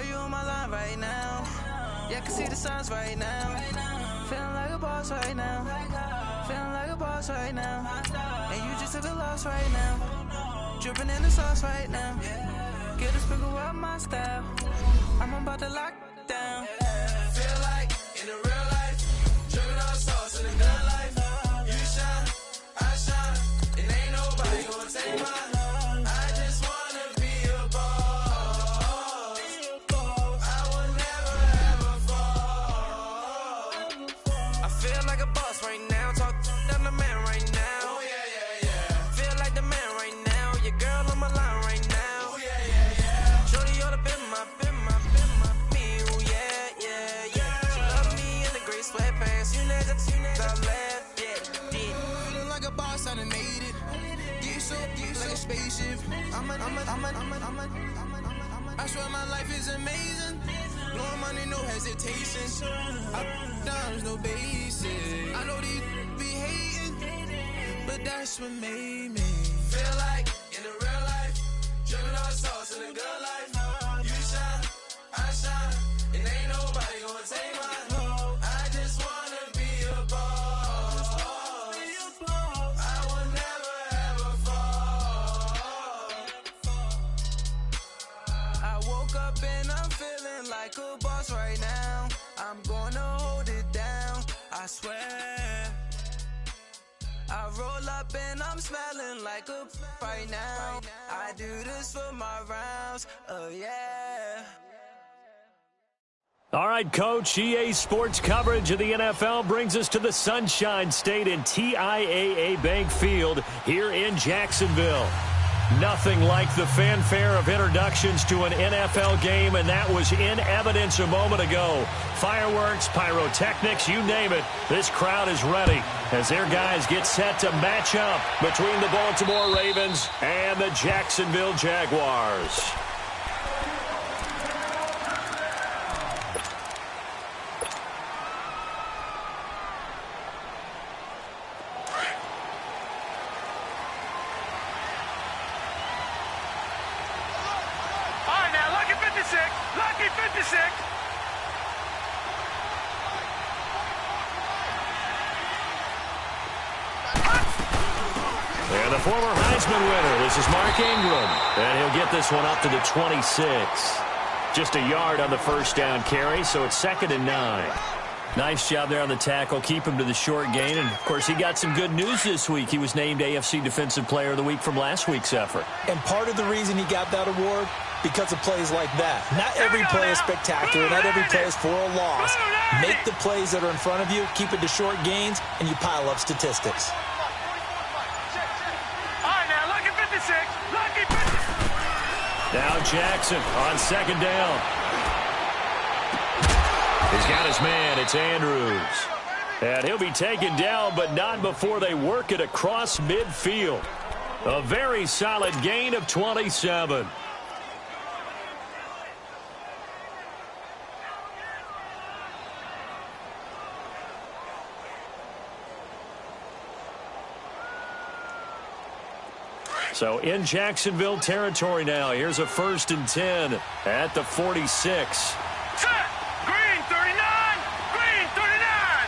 girl, you on my line right now. Yeah, I can see the signs right now. Feeling like a boss right now. Feeling like a boss right now. And you just took a loss right now. Dripping in the sauce right now. Get a sprinkle up my style. I'm about to lock down. Feel like in the real life, dripping on sauce in the good life. You shine, I shine, and ain't nobody gonna take mine. I just wanna be a boss. I will never ever fall. I feel like a boss right now. Talk to the man right now. Oh yeah, yeah, yeah. Feel like the man right now. Your girl on my line right now. Oh yeah, yeah, yeah. Shorty oughta been my me. Oh yeah, yeah, yeah. She love me in the gray sweatpants. You know I left, yeah. Feeling like a boss, I done made it. Get so like a spaceship. I swear my life is amazing. Blowing money, no hesitation. Up, downs, no basic. I know these be hating, but that's what made me feel like in the real life, dripping on sauce in the good life. You shine, I shine, and ain't nobody gonna take mine. I just wanna be a boss. I will never ever fall. I woke up and I'm feeling like a boss right now. I'm gonna hold it down, I swear. I roll up and I'm smelling like a right now. I do this for my rounds, oh yeah. All right, Coach, EA Sports coverage of the NFL brings us to the Sunshine State in TIAA Bank Field here in Jacksonville. Nothing like the fanfare of introductions to an NFL game, and that was in evidence a moment ago. Fireworks, pyrotechnics, you name it. This crowd is ready as their guys get set to match up between the Baltimore Ravens and the Jacksonville Jaguars. Lucky 56. And the former Heisman winner, this is Mark Ingram. And he'll get this one up to the 26. Just a yard on the first down carry, so it's 2nd and 9. Nice job there on the tackle. Keep him to the short gain. And, of course, he got some good news this week. He was named AFC Defensive Player of the Week from last week's effort. And part of the reason he got that award, because of plays like that. Not every play is spectacular. Not every play is for a loss. Make the plays that are in front of you, keep it to short gains, and you pile up statistics. All right, now, lucky 56. Lucky 56. Now Jackson on 2nd down. He's got his man. It's Andrews. And he'll be taken down, but not before they work it across midfield. A very solid gain of 27. So in Jacksonville territory now. Here's a 1st and 10 at the 46. Set. Green 39. Green 39.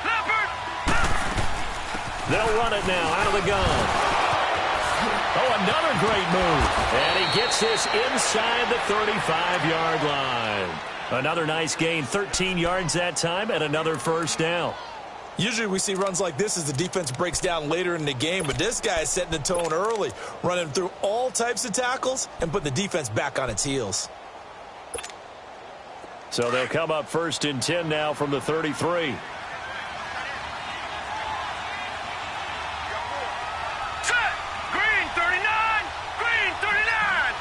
Leopard. They'll run it now out of the gun. Oh, another great move. And he gets this inside the 35-yard line. Another nice gain, 13 yards that time, and another 1st down. Usually we see runs like this as the defense breaks down later in the game, but this guy is setting the tone early, running through all types of tackles and put the defense back on its heels. So they'll come up 1st and 10 now from the 33. Set. Green 39. Green 39.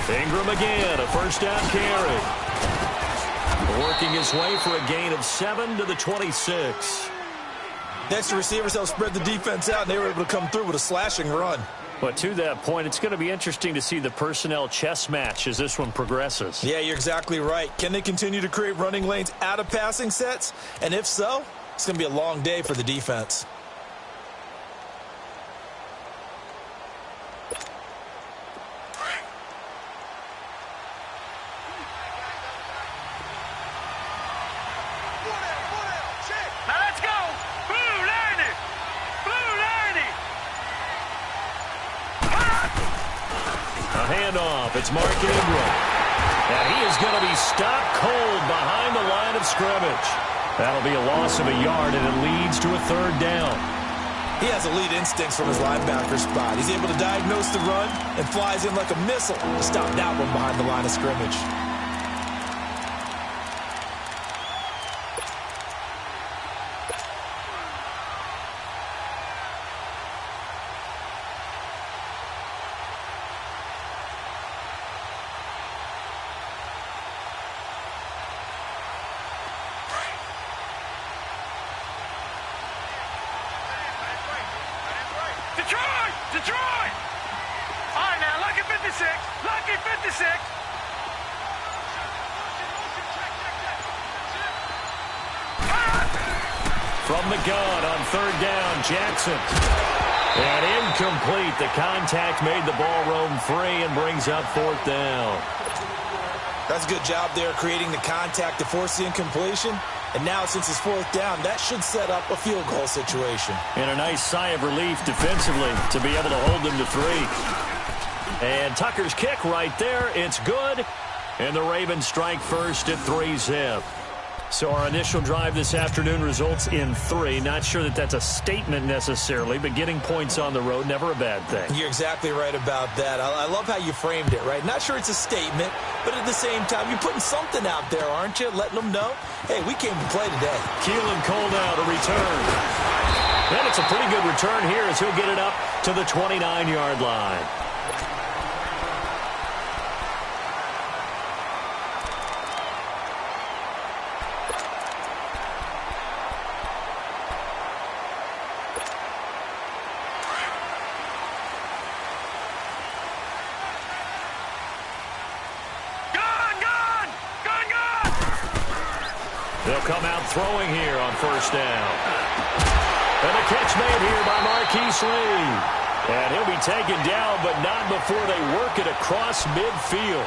Ingram again, a 1st down carry. Working his way for a gain of 7 to the 26. Next, the receivers helped spread the defense out, and they were able to come through with a slashing run. But to that point, it's going to be interesting to see the personnel chess match as this one progresses. Yeah, you're exactly right. Can they continue to create running lanes out of passing sets? And if so, It's going to be a long day for the defense. Now let's go! Blue Laney! Blue Laney! A handoff. It's Mark Ingram. And he is going to be stopped cold behind the line of scrimmage. That'll be a loss of a yard, and it leads to a third down. He has elite instincts from his linebacker spot. He's able to diagnose the run and flies in like a missile to stop that one behind the line of scrimmage. Detroit! Detroit! All right, now, lucky 56. Lucky 56. From the gun on third down, Jackson. And incomplete. The contact made the ball roam free and brings up fourth down. That's a good job there creating the contact to force the incompletion. And now, since it's fourth down, that should set up a field goal situation. And a nice sigh of relief defensively to be able to hold them to 3. And Tucker's kick right there. It's good. And the Ravens strike first at 3-zip. So our initial drive this afternoon results in 3. Not sure that that's a statement necessarily, but getting points on the road, never a bad thing. You're exactly right about that. I love how you framed it, right? Not sure it's a statement, but at the same time, you're putting something out there, aren't you? Letting them know, hey, we came to play today. Keelan Cole now to return. And it's a pretty good return here as he'll get it up to the 29-yard line. They'll come out throwing here on first down. And a catch made here by Marquise Lee. And he'll be taken down, but not before they work it across midfield.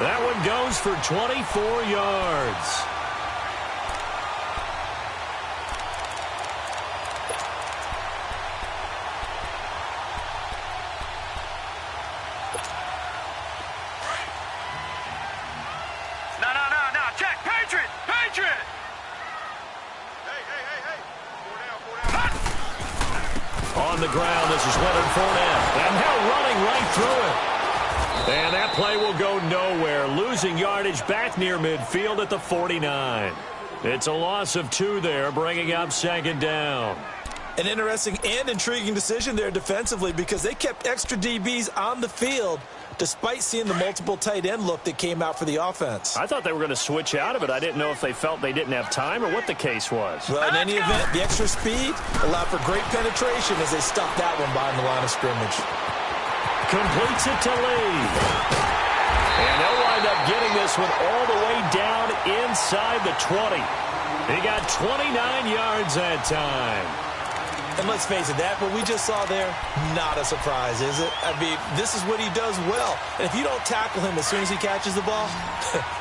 That one goes for 24 yards. No. Check. Patriot. Patriot. On the ground, this is Leonard Fournette. And now running right through it. And that play will go nowhere. Losing yardage back near midfield at the 49. It's a loss of 2 there, bringing up second down. An interesting and intriguing decision there defensively because they kept extra DBs on the field despite seeing the multiple tight end look that came out for the offense. I thought they were going to switch out of it. I didn't know if they felt they didn't have time or what the case was. Well, in any event, the extra speed allowed for great penetration as they stuffed that one behind the line of scrimmage. Completes it to Lee. And they'll wind up getting this one all the way down inside the 20. He got 29 yards that time. And let's face it, that what we just saw there, not a surprise, is it? I mean, this is what he does well. And if you don't tackle him as soon as he catches the ball,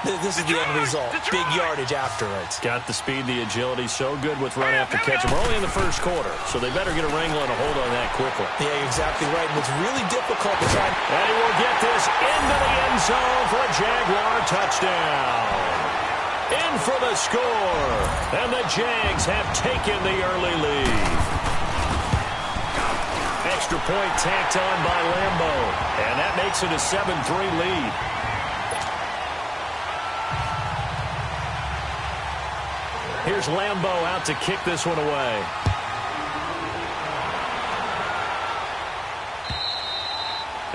this is the end result. Big yardage afterwards. Got the speed, the agility, so good with run after catch. We're only in the first quarter, so they better get a wrangle and a hold on that quickly. Yeah, you're exactly right. And it's really difficult to try. And he will get this into the end zone for a Jaguar touchdown. In for the score. And the Jags have taken the early lead. Extra point tacked on by Lambeau. And that makes it a 7-3 lead. Here's Lambeau out to kick this one away.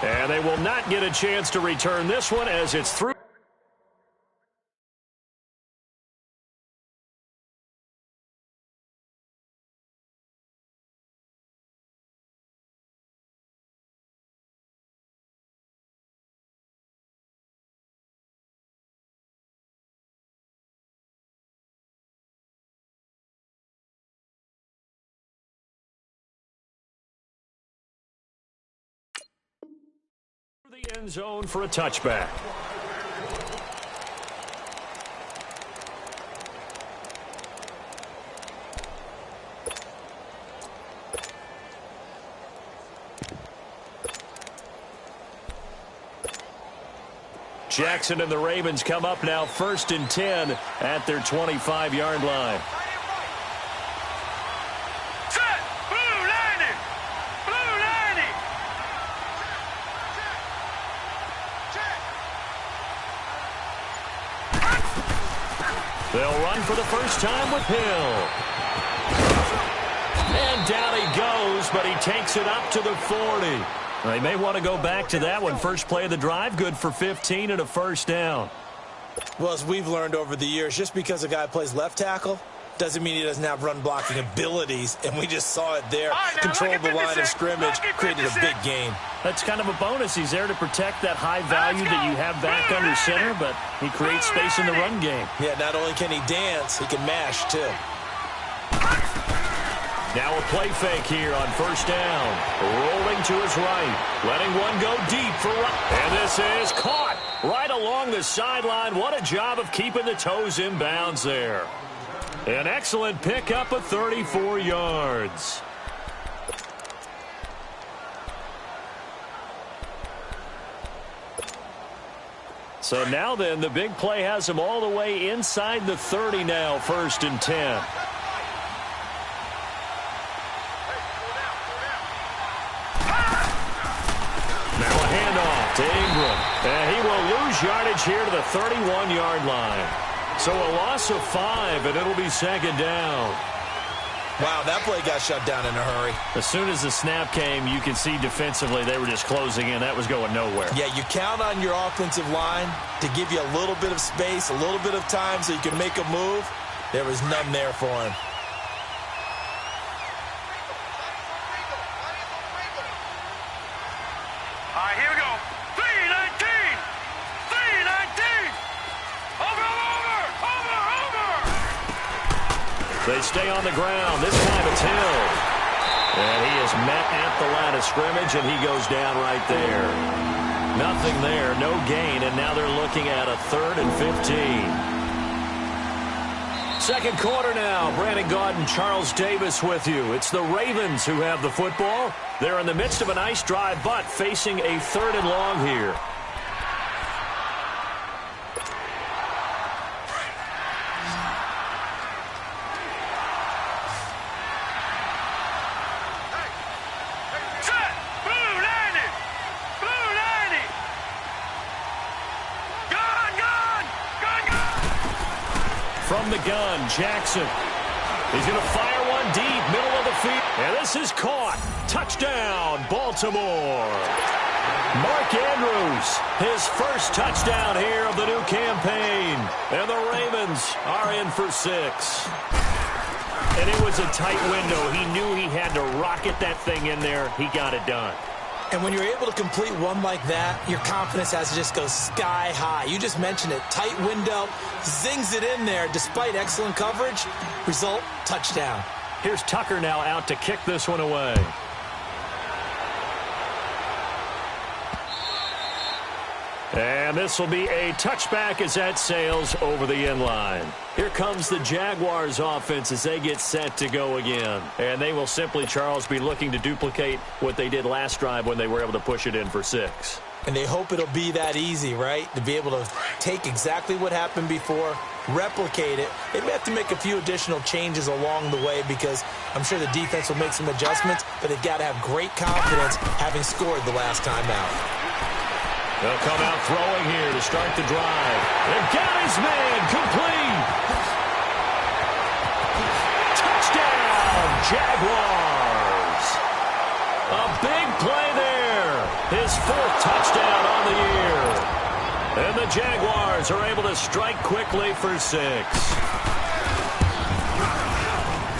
And they will not get a chance to return this one as it's through. End zone for a touchback. Jackson and the Ravens come up now 1st and 10 at their 25-yard line. Set! Blue 90! Blue 90! They'll run for the first time with Hill. And down he goes, but he takes it up to the 40. They may want to go back to that one. First play of the drive, good for 15 and a first down. Well, as we've learned over the years, just because a guy plays left tackle doesn't mean he doesn't have run-blocking abilities, and we just saw it there. Controlled the line of scrimmage, created a big gain. That's kind of a bonus. He's there to protect that high value that you have back under center, but he creates space in the run game. Yeah, not only can he dance, he can mash, too. Now a play fake here on first down. Rolling to his right. Letting one go deep for right. And this is caught right along the sideline. What a job of keeping the toes in bounds there. An excellent pickup of 34 yards. So now then, the big play has him all the way inside the 30 now, 1st and 10. To Ingram. And he will lose yardage here to the 31-yard line. So a loss of 5, and it'll be 2nd down. Wow, that play got shut down in a hurry. As soon as the snap came, you could see defensively they were just closing in. That was going nowhere. Yeah, you count on your offensive line to give you a little bit of space, a little bit of time so you can make a move. There was none there for him. All right, here we go. 319! 319! Over! They stay on the ground. This time it's Hill. And he is met at the line of scrimmage, and he goes down right there. Nothing there, no gain, and now they're looking at a 3rd and 15. Second quarter now. Brandon Gaudin, Charles Davis with you. It's the Ravens who have the football. They're in the midst of a nice drive, but facing a 3rd and long here. Set! Blue 90! Blue 90! Gun! From the gun, Jackson. He's going to fire one deep, middle of the field. And this is caught. Touchdown, Baltimore. Mark Andrews, his first touchdown here of the new campaign. And the Ravens are in for 6. And it was a tight window. He knew he had to rocket that thing in there. He got it done. And when you're able to complete one like that, your confidence has to just go sky high. You just mentioned it. Tight window, zings it in there despite excellent coverage. Result, touchdown. Here's Tucker now out to kick this one away. And this will be a touchback as that sails over the end line. Here comes the Jaguars offense as they get set to go again. And they will simply, Charles, be looking to duplicate what they did last drive when they were able to push it in for 6. And they hope it'll be that easy, right? To be able to take exactly what happened before, replicate it. They may have to make a few additional changes along the way because I'm sure the defense will make some adjustments, but they've got to have great confidence having scored the last time out. They'll come out throwing here to start the drive. They've got his man complete. Touchdown, Jaguars. A big play there. His 4th touchdown on the year. And the Jaguars are able to strike quickly for 6.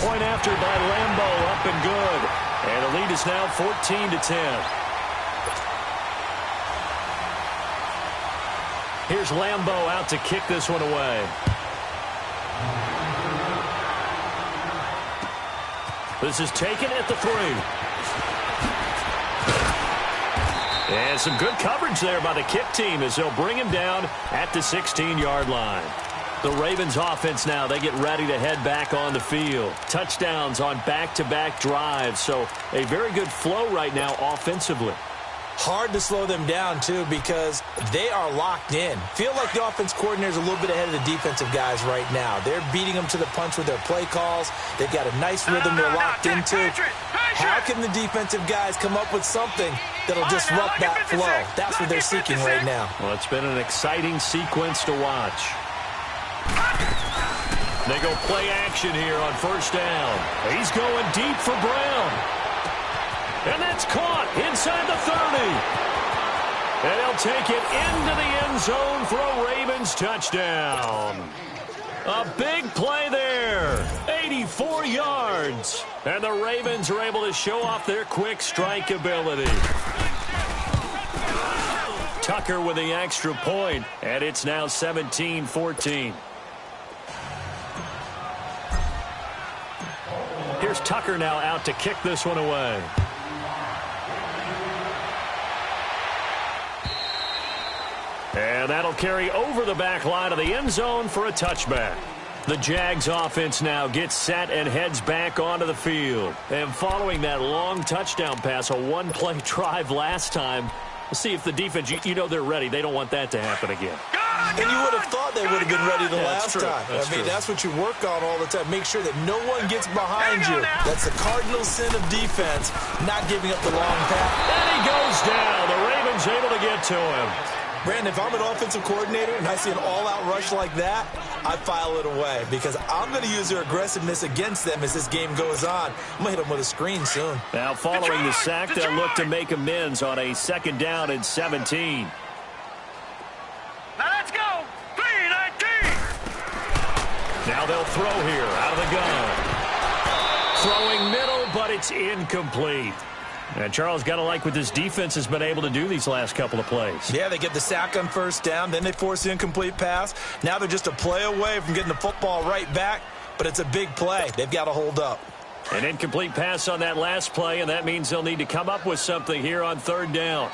Point after by Lambeau, up and good. And the lead is now 14-10. Here's Lambeau out to kick this one away. This is taken at the 3. And some good coverage there by the kick team as they'll bring him down at the 16-yard line. The Ravens offense now, they get ready to head back on the field. Touchdowns on back-to-back drives, so a very good flow right now offensively. Hard to slow them down, too, because they are locked in. Feel like the offense coordinator is a little bit ahead of the defensive guys right now. They're beating them to the punch with their play calls. They've got a nice rhythm they're locked into. How can the defensive guys come up with something that'll disrupt that flow? That's what they're seeking right now. Well, it's been an exciting sequence to watch. They go play action here on first down. He's going deep for Brown. And that's caught inside the 30. And he'll take it into the end zone for a Ravens touchdown. A big play there. 84 yards. And the Ravens are able to show off their quick strike ability. Tucker with the extra point, and it's now 17-14. Here's Tucker now out to kick this one away. And that'll carry over the back line of the end zone for a touchback. The Jags offense now gets set and heads back onto the field. And following that long touchdown pass, a one-play drive last time, we'll see if the defense, you know they're ready. They don't want that to happen again. And you would have thought they would have been ready the last time. That's what you work on all the time. Make sure that no one gets behind you. That's the cardinal sin of defense, not giving up the long pass. And he goes down. The Ravens able to get to him. Brandon, if I'm an offensive coordinator and I see an all-out rush like that, I file it away because I'm going to use their aggressiveness against them as this game goes on. I'm going to hit them with a screen soon. Now, following the sack, they'll look to make amends on a 2nd down and 17. Now let's go. 3-19. Now they'll throw here out of the gun. Throwing middle, but it's incomplete. And Charles, got to like what this defense has been able to do these last couple of plays. Yeah, they get the sack on first down, then they force the incomplete pass. Now they're just a play away from getting the football right back, but it's a big play. They've got to hold up. An incomplete pass on that last play, and that means they'll need to come up with something here on 3rd down.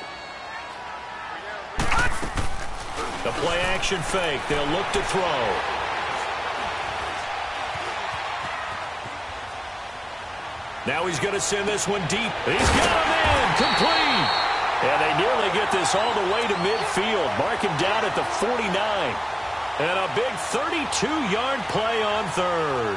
The play action fake. They'll look to throw. Now he's going to send this one deep. He's got him in. Complete. And they nearly get this all the way to midfield. Mark him down at the 49. And a big 32-yard play on 3rd.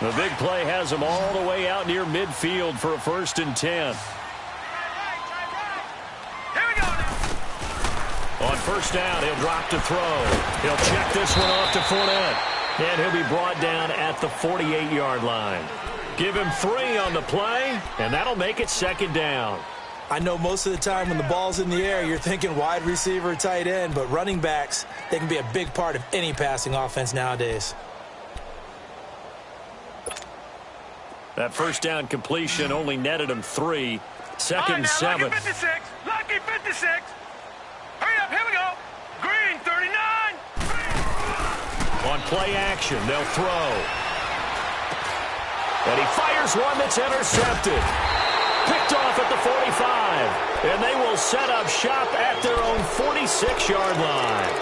The big play has him all the way out near midfield for a 1st and 10. On first down, he'll drop to throw. He'll check this one off to Fournette. And he'll be brought down at the 48-yard line. Give him 3 on the play, and that'll make it 2nd down. I know most of the time when the ball's in the air, you're thinking wide receiver, tight end, but running backs, they can be a big part of any passing offense nowadays. That first down completion only netted him 3. 2nd and 7. Lucky 56. Lucky 56. Hurry up, here we go. Green, 39. On play action, they'll throw. And he fires one that's intercepted. Picked off at the 45. And they will set up shop at their own 46-yard line.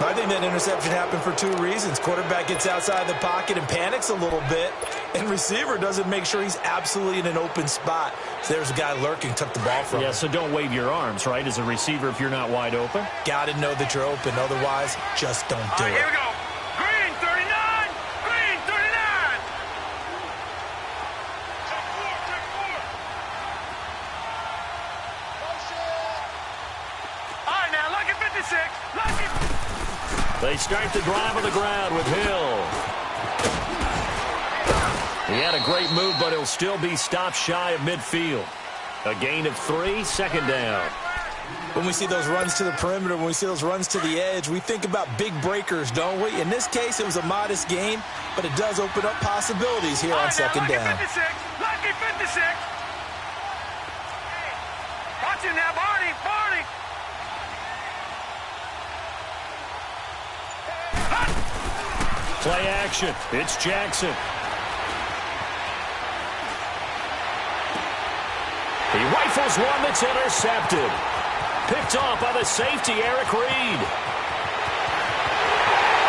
I think that interception happened for 2 reasons. Quarterback gets outside the pocket and panics a little bit, and receiver doesn't make sure he's absolutely in an open spot. So there's a guy lurking, took the ball from him. Yeah, so don't wave your arms, right, as a receiver if you're not wide open. Got to know that you're open. Otherwise, just don't do it. Here we go. Green, 39. Green, 39. All right, now, lucky 56. Lucky. They start the drive on the ground with Hill. He had a great move, but he'll still be stopped shy of midfield. A gain of 3, 2nd down. When we see those runs to the perimeter, when we see those runs to the edge, we think about big breakers, don't we? In this case, it was a modest gain, but it does open up possibilities here on 2nd down. Lucky 56. Watch it now, Barney. Barney. Play action. It's Jackson. He rifles one that's intercepted. Picked off by the safety, Eric Reed.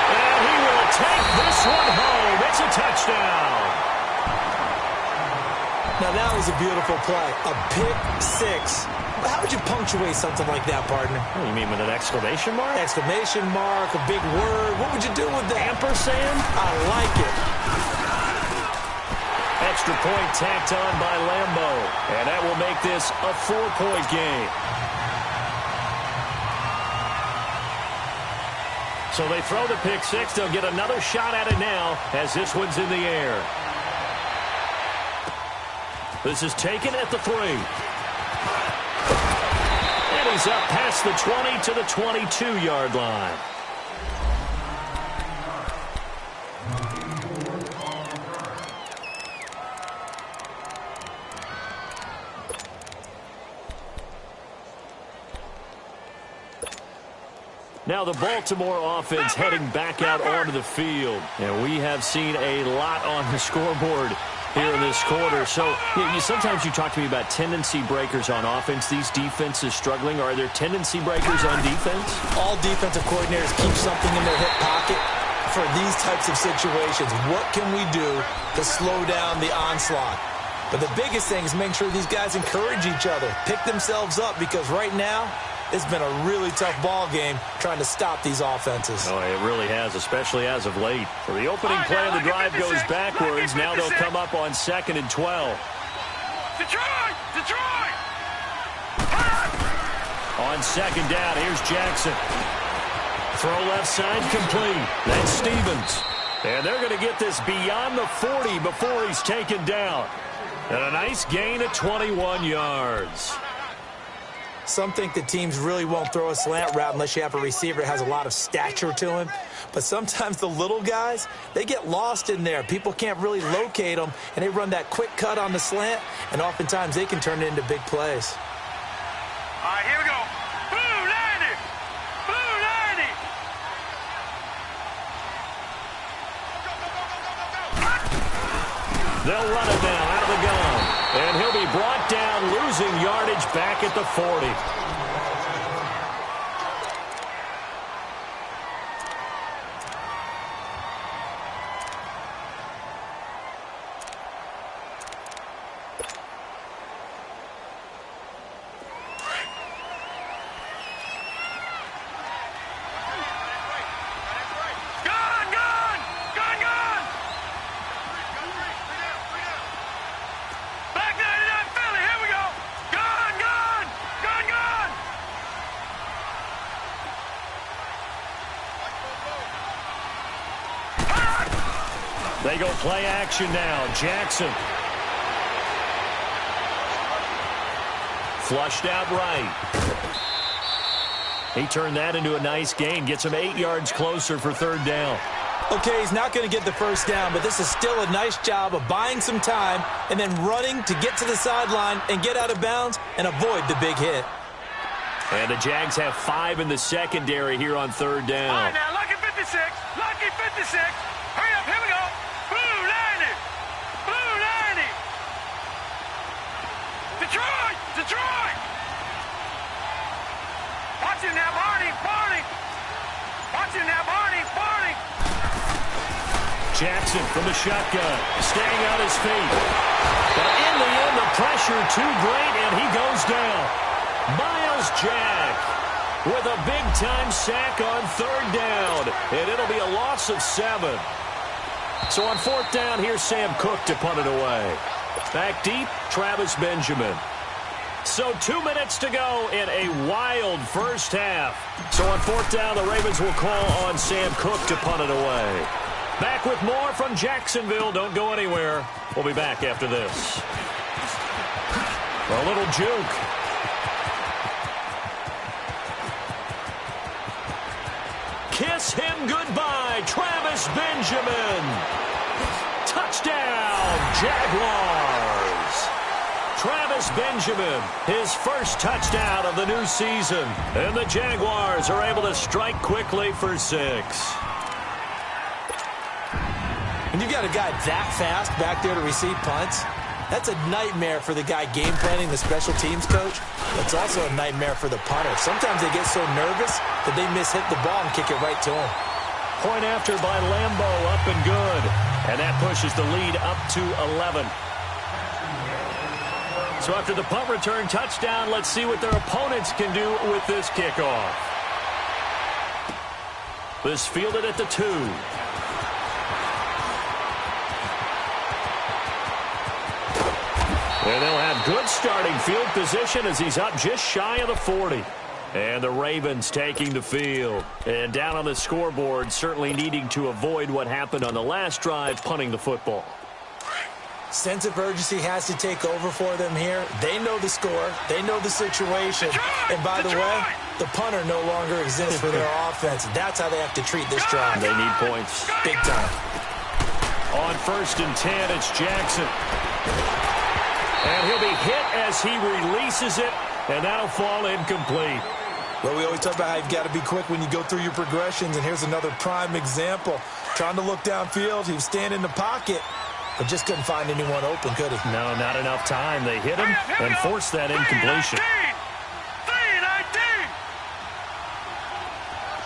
And he will take this one home. It's a touchdown. Now, that was a beautiful play. A pick six. How would you punctuate something like that, partner? Oh, you mean with an exclamation mark? Exclamation mark, a big word. What would you do with that? Ampersand? I like it. Extra point tacked on by Lambeau. And that will make this a 4-point game. So they throw the pick six. They'll get another shot at it now as this one's in the air. This is taken at the 3. And he's up past the 20 to the 22-yard line. Now the Baltimore offense heading back out onto the field. And we have seen a lot on the scoreboard here in this quarter. So sometimes you talk to me about tendency breakers on offense. These defenses struggling. Are there tendency breakers on defense? All defensive coordinators keep something in their hip pocket for these types of situations. What can we do to slow down the onslaught? But the biggest thing is making sure these guys encourage each other, pick themselves up, because right now it's been a really tough ball game trying to stop these offenses. Oh, it really has, especially as of late. So the opening play of the drive goes backwards. Now they'll come up on 2nd and 12. Detroit! Detroit! On 2nd down, here's Jackson. Throw left side complete. That's Stevens. And they're going to get this beyond the 40 before he's taken down. And a nice gain of 21 yards. Some think the teams really won't throw a slant route unless you have a receiver that has a lot of stature to him. But sometimes the little guys, they get lost in there. People can't really locate them, and they run that quick cut on the slant, and oftentimes they can turn it into big plays. All right, here we go. Blue 90! Blue 90! They'll run it now out of the gun. And he'll be brought down, losing yardage back at the 40. They go play action now. Jackson. Flushed out right. He turned that into a nice gain. Gets him 8 yards closer for 3rd down. Okay, he's not going to get the first down, but this is still a nice job of buying some time and then running to get to the sideline and get out of bounds and avoid the big hit. And the Jags have 5 in the secondary here on 3rd down. All right, now, lucky 56. Lucky 56. Hurry up, here we go. Blue 90. Blue 90. Detroit. Detroit. Watch him now, Barney. Barney. Watch him now, Barney. Barney. Jackson from the shotgun, staying on his feet. But in the end, the pressure too great, and he goes down. Miles Jack with a big-time sack on 3rd down, and it'll be a loss of 7. So on 4th down, here's Sam Cook to punt it away. Back deep, Travis Benjamin. So 2 minutes to go in a wild first half. So on 4th down, the Ravens will call on Sam Cook to punt it away. Back with more from Jacksonville. Don't go anywhere. We'll be back after this. A little juke. Kiss him goodbye, Travis Benjamin. Touchdown, Jaguars. Travis Benjamin, his first touchdown of the new season. And the Jaguars are able to strike quickly for 6. When you've got a guy that fast back there to receive punts, That's a nightmare for the guy game planning, the special teams coach. It's also a nightmare for the punter. Sometimes they get so nervous that they mishit the ball and kick it right to him. Point after by Lambo, up and good. And that pushes the lead up to 11. So after the punt return touchdown, let's see what their opponents can do with this kickoff. This fielded at the 2. And they'll have good starting field position as he's up just shy of the 40. And the Ravens taking the field. And down on the scoreboard, certainly needing to avoid what happened on the last drive, punting the football. Sense of urgency has to take over for them here. They know the score. They know the situation. And by the way, the punter no longer exists for their offense. That's how they have to treat this drive. They need points. Big time. On 1st and 10, it's Jackson. And he'll be hit as he releases it, and that'll fall incomplete. Well, we always talk about how you've got to be quick when you go through your progressions, and here's another prime example. Trying to look downfield, he was standing in the pocket, but just couldn't find anyone open, could he? No, not enough time. They hit him and forced that incompletion. 3-19.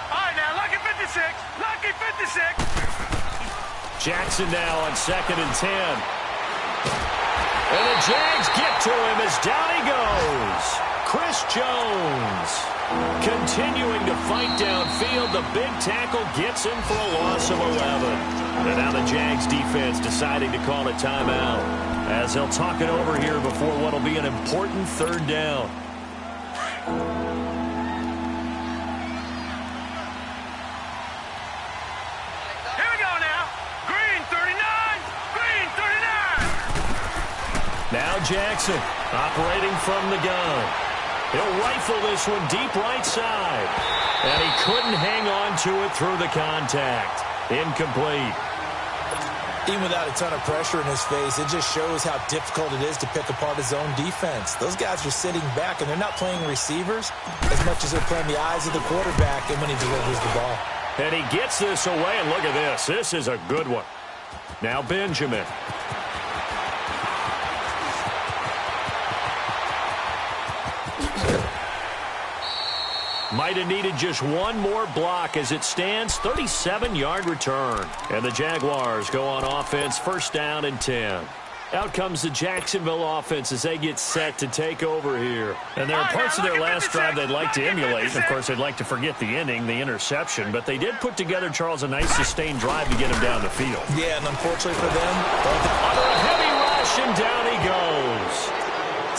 All right, now, lucky 56. Lucky 56. Jackson now on 2nd and 10. And the Jags get to him as down he goes. Chris Jones continuing to fight downfield. The big tackle gets him for a loss of 11. And now the Jags defense deciding to call a timeout as they'll talk it over here before what will be an important 3rd down. Here we go now. Green 39. Green 39. Now Jackson operating from the gun. He'll rifle this one deep right side. And he couldn't hang on to it through the contact. Incomplete. Even without a ton of pressure in his face, it just shows how difficult it is to pick apart his own defense. Those guys are sitting back, and they're not playing receivers as much as they're playing the eyes of the quarterback and when he delivers the ball. And he gets this away, and look at this. This is a good one. Now Benjamin. Might have needed just one more block as it stands. 37-yard return. And the Jaguars go on offense, 1st down and 10. Out comes the Jacksonville offense as they get set to take over here. And there are parts of their last drive they'd like to emulate. And of course, they'd like to forget the ending, the interception. But they did put together, Charles, a nice sustained drive to get him down the field. Yeah, and unfortunately for them, under a heavy rush, and down he goes.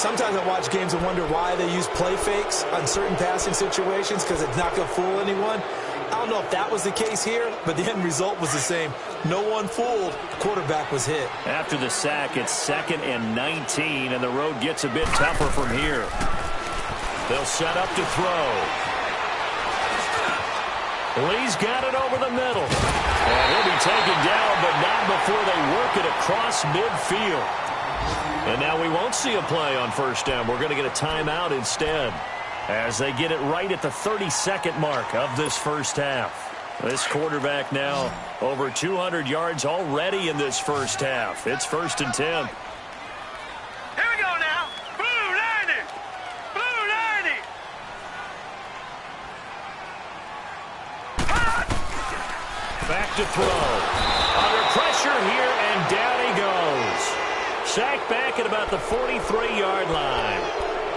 sometimes I watch games and wonder why they use play fakes on certain passing situations because it's not going to fool anyone. I don't know if that was the case here, but the end result was the same. No one fooled. Quarterback was hit. After the sack, it's 2nd and 19, and the road gets a bit tougher from here. They'll set up to throw. Lee's got it over the middle. And he'll be taken down, but not before they work it across midfield. And now we won't see a play on first down. We're going to get a timeout instead as they get it right at the 30-second mark of this first half. This quarterback now over 200 yards already in this first half. It's 1st and 10. Here we go now. Blue 90. Blue 90. Hot. Back to throw. Under pressure here, and down he goes. Sacked back at about the 43-yard line.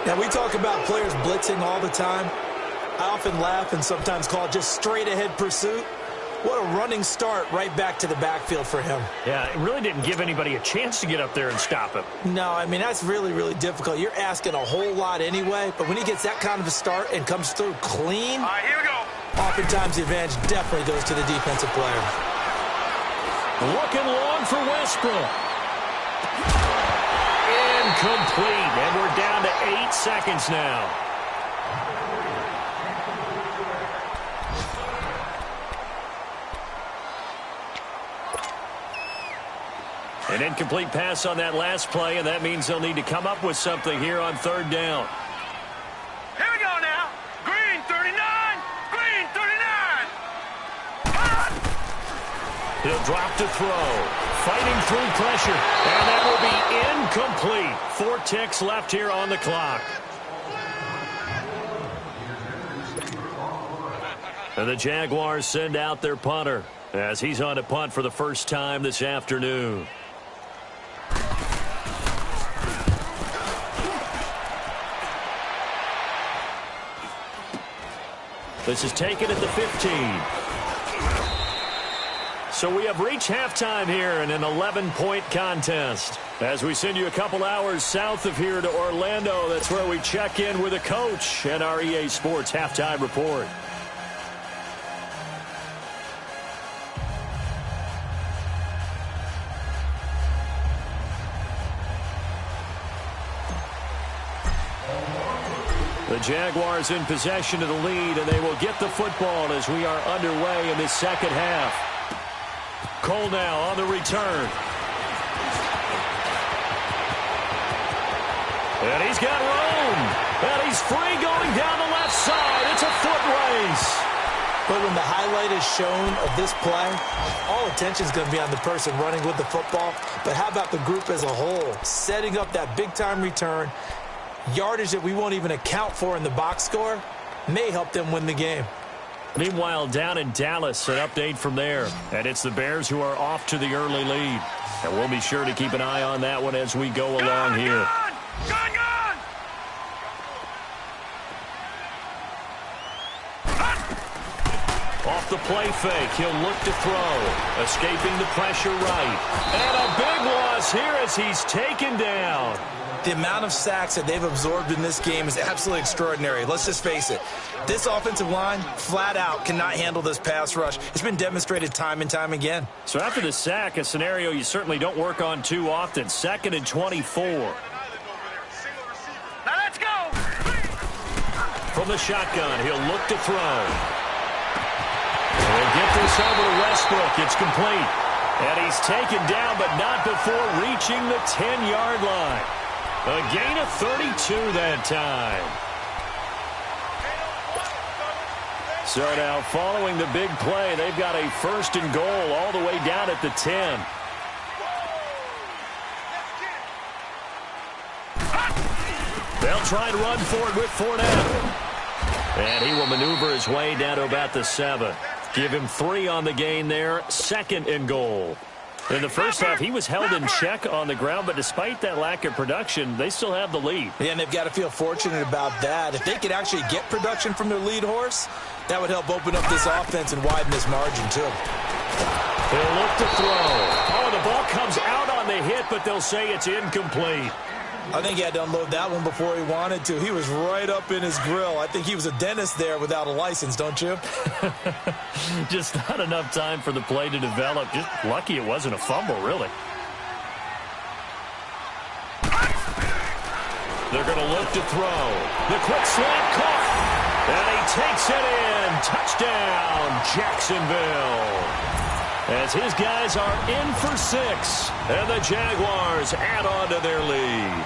Now, we talk about players blitzing all the time. I often laugh and sometimes call it just straight-ahead pursuit. What a running start right back to the backfield for him. Yeah, it really didn't give anybody a chance to get up there and stop him. No, I mean, that's really, really difficult. You're asking a whole lot anyway, but when he gets that kind of a start and comes through clean, All right, here we go. oftentimes the advantage definitely goes to the defensive player. Looking long for Westbrook. Incomplete, and we're down to 8 seconds now. An incomplete pass on that last play, and that means they'll need to come up with something here on 3rd down. Here we go now. Green 39. Green 39. Hot. He'll drop to throw. fighting through pressure. And that will be incomplete. 4 ticks left here on the clock. And the Jaguars send out their punter as he's on to punt for the first time this afternoon. This is taken at the 15. So we have reached halftime here in an 11-point contest. As we send you a couple hours south of here to Orlando, that's where we check in with a coach and our EA Sports Halftime Report. The Jaguars in possession of the lead, and they will get the football as we are underway in this second half. Cole now on the return. And he's got room. And he's free going down the left side. It's a foot race. But when the highlight is shown of this play, all attention is going to be on the person running with the football. But how about the group as a whole? Setting up that big-time return, yardage that we won't even account for in the box score, may help them win the game. Meanwhile, down in Dallas, an update from there. And it's the Bears who are off to the early lead. And we'll be sure to keep an eye on that one as we go along here. Gone! Off the play fake, he'll look to throw. Escaping the pressure right. And a big loss here as he's taken down. The amount of sacks that they've absorbed in this game is absolutely extraordinary. Let's just face it. This offensive line, flat out, cannot handle this pass rush. It's been demonstrated time and time again. So after the sack, a scenario you certainly don't work on too often. 2nd and 24. Now let's go! From the shotgun, he'll look to throw. We'll get this over to Westbrook. It's complete. And he's taken down, but not before reaching the 10-yard line. A gain of 32 that time. So now following the big play, they've got a 1st and goal all the way down at the 10. They'll try and run for it with Fournette. And he will maneuver his way down to about the 7. Give him 3 on the gain there. 2nd and goal. In the first half, he was held in check on the ground, but despite that lack of production, they still have the lead. Yeah, and they've got to feel fortunate about that. If they could actually get production from their lead horse, that would help open up this offense and widen this margin, too. They'll look to throw. Oh, the ball comes out on the hit, but they'll say it's incomplete. I think he had to unload that one before he wanted to. He was right up in his grill. I think he was a dentist there without a license, don't you? Just not enough time for the play to develop. Just lucky it wasn't a fumble, really. They're going to look to throw. The quick slant caught. And he takes it in. Touchdown, Jacksonville. As his guys are in for 6. And the Jaguars add on to their lead.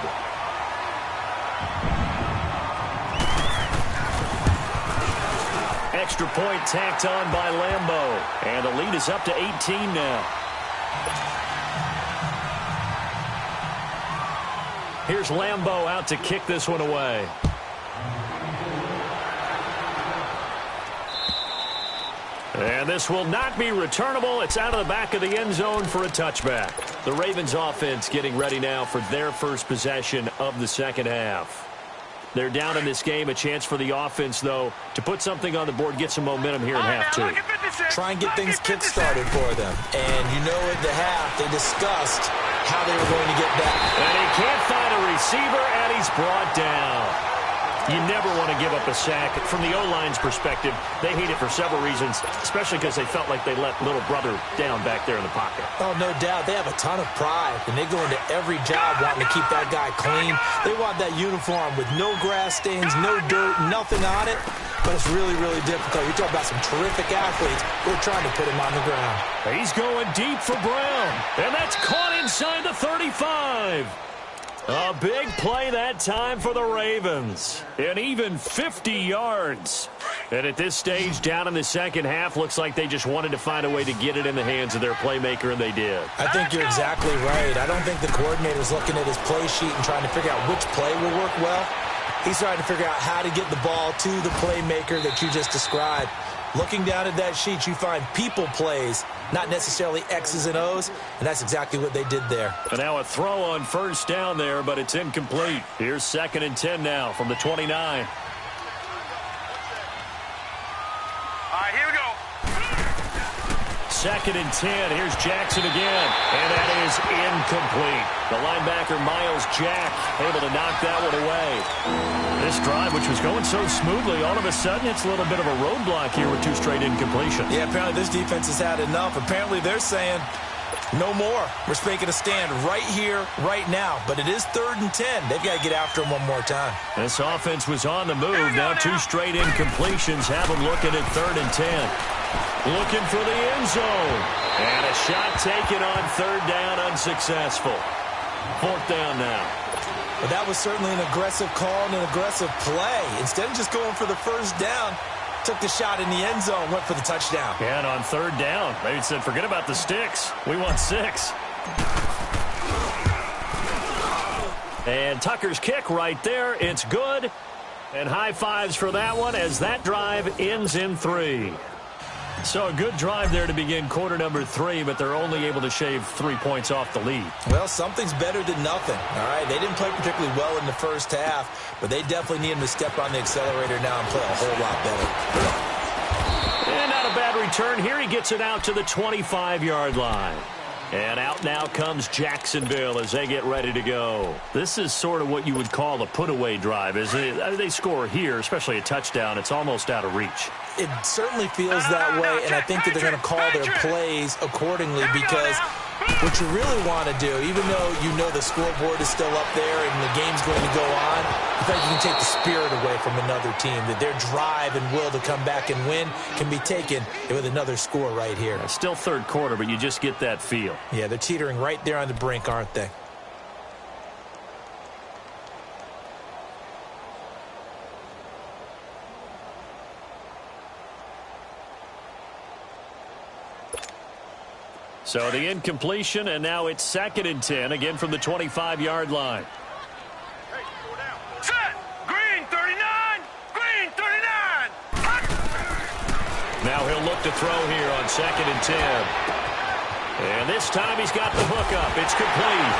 Extra point tacked on by Lambeau. And the lead is up to 18 now. Here's Lambeau out to kick this one away. And this will not be returnable. It's out of the back of the end zone for a touchback. The Ravens offense getting ready now for their first possession of the second half. They're down in this game. A chance for the offense, though, to put something on the board, get some momentum here in half 2. Try and get things kick-started for them. And you know at the half, they discussed how they were going to get back. And he can't find a receiver, and he's brought down. You never want to give up a sack. From the O-line's perspective, they hate it for several reasons, especially because they felt like they let little brother down back there in the pocket. Oh, no doubt. They have a ton of pride, and they go into every job wanting to keep that guy clean. They want that uniform with no grass stains, no dirt, nothing on it. But it's really, really difficult. You're talking about some terrific athletes. We're trying to put him on the ground. He's going deep for Brown, and that's caught inside the 35. A big play that time for the Ravens. And even 50 yards. And at this stage, down in the second half, looks like they just wanted to find a way to get it in the hands of their playmaker, and they did. I think you're exactly right. I don't think the coordinator's looking at his play sheet and trying to figure out which play will work well. He's trying to figure out how to get the ball to the playmaker that you just described. Looking down at that sheet, you find people plays, not necessarily X's and O's, and that's exactly what they did there. And now a throw on first down there, but it's incomplete. Here's 2nd and 10 now from the 29. All right, here we go. 2nd and 10. Here's Jackson again, and that is incomplete. The linebacker, Miles Jack, able to knock that one away. This drive, which was going so smoothly, all of a sudden it's a little bit of a roadblock here with 2 straight incompletions. Yeah, apparently this defense has had enough. Apparently they're saying no more. We're making a stand right here, right now. But it is 3rd and 10. They've got to get after him one more time. This offense was on the move. Now 2 straight incompletions have them looking at 3rd and 10. Looking for the end zone. And a shot taken on 3rd down, unsuccessful. 4th down now. But that was certainly an aggressive call and an aggressive play. Instead of just going for the 1st down, took the shot in the end zone, went for the touchdown. Yeah, and on 3rd down, they said, forget about the sticks. We want 6. And Tucker's kick right there. It's good. And high fives for that one as that drive ends in 3. So a good drive there to begin quarter number 3, but they're only able to shave 3 points off the lead. Well, something's better than nothing, all right? They didn't play particularly well in the first half, but they definitely need them to step on the accelerator now and play a whole lot better. And not a bad return here. He gets it out to the 25-yard line. And out now comes Jacksonville as they get ready to go. This is sort of what you would call a put-away drive, isn't it? They score here, especially a touchdown. It's almost out of reach. It certainly feels that way, and I think that they're going to call their plays accordingly because what you really want to do, even though you know the scoreboard is still up there and the game's going to go on, in fact, you can take the spirit away from another team, that their drive and will to come back and win can be taken with another score right here. It's still 3rd quarter, but you just get that feel. Yeah, they're teetering right there on the brink, aren't they? So the incompletion, and now it's 2nd and 10, again from the 25-yard line. Set. Green 39. Green 39. Now he'll look to throw here on 2nd and 10. And this time he's got the hook up. It's complete.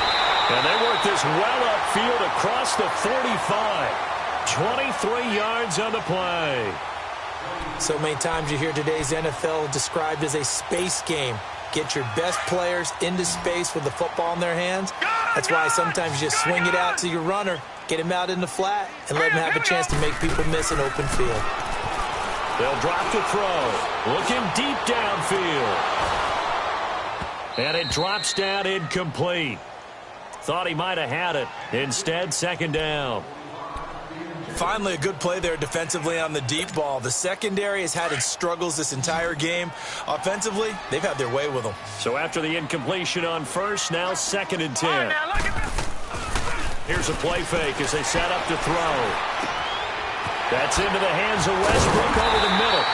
And they work this well upfield across the 45. 23 yards on the play. So many times you hear today's NFL described as a space game. Get your best players into space with the football in their hands. That's why sometimes you just swing it out to your runner, get him out in the flat, and let him have a chance to make people miss an open field. They'll drop the throw. Looking deep downfield. And it drops down incomplete. Thought he might have had it. Instead, 2nd down. Finally, a good play there defensively on the deep ball. The secondary has had its struggles this entire game. Offensively, they've had their way with them. So after the incompletion on 1st, now 2nd and 10. Here's a play fake as they set up to throw. That's into the hands of Westbrook over the middle.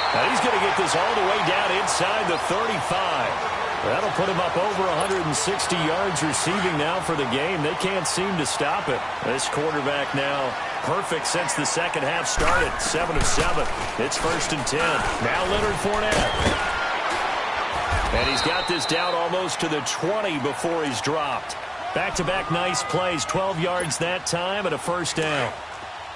Now he's going to get this all the way down inside the 35. That'll put him up over 160 yards receiving now for the game. They can't seem to stop it. This quarterback now perfect since the second half started. 7 of 7. It's 1st and 10. Now Leonard Fournette. And he's got this down almost to the 20 before he's dropped. Back-to-back nice plays. 12 yards that time and a 1st down.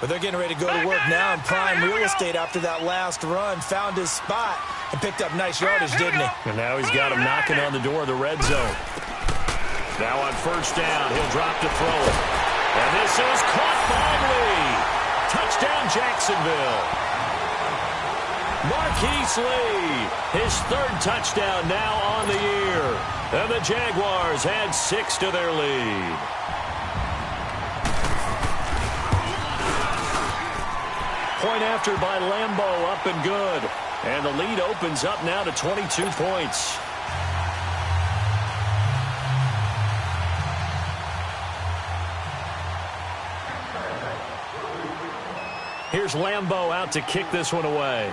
But they're getting ready to go to work now in prime real estate after that last run. Found his spot and picked up nice yardage, didn't he? And now he's got him knocking on the door of the red zone. Now on 1st down, he'll drop to throw it. And this is caught by Lee. Touchdown, Jacksonville. Marquise Lee, his 3rd touchdown now on the year. And the Jaguars add 6 to their lead. Point after by Lambeau, up and good. And the lead opens up now to 22 points. Here's Lambeau out to kick this one away.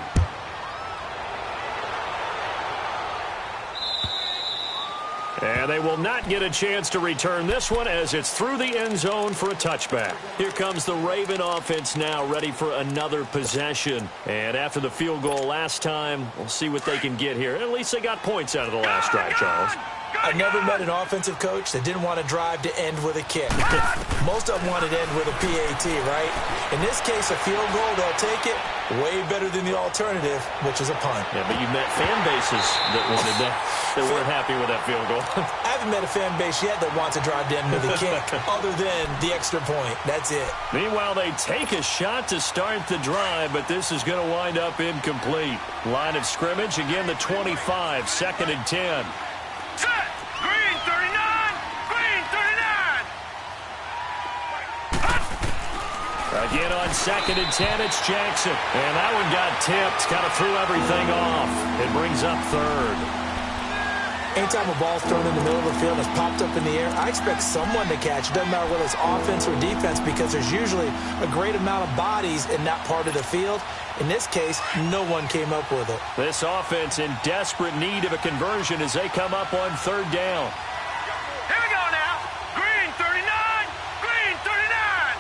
And they will not get a chance to return this one as it's through the end zone for a touchback. Here comes the Raven offense now, ready for another possession. And after the field goal last time, we'll see what they can get here. At least they got points out of the last drive, Charles. I never met an offensive coach that didn't want to drive to end with a kick. Most of them wanted to end with a PAT, right? In this case, a field goal, they'll take it. Way better than the alternative, which is a punt. Yeah, but you've met fan bases that wanted that weren't happy with that field goal. I haven't met a fan base yet that wants to drive to end with a kick other than the extra point. That's it. Meanwhile, they take a shot to start the drive, but this is going to wind up incomplete. Line of scrimmage, again the 25, 2nd and 10. Set! Green 39! Green 39! Again on 2nd and 10, it's Jackson. And that one got tipped, kind of threw everything off. It brings up 3rd. Anytime a ball's thrown in the middle of the field and it's popped up in the air, I expect someone to catch. It doesn't matter whether it's offense or defense because there's usually a great amount of bodies in that part of the field. In this case, no one came up with it. This offense in desperate need of a conversion as they come up on 3rd down. Here we go now. Green 39! Green 39!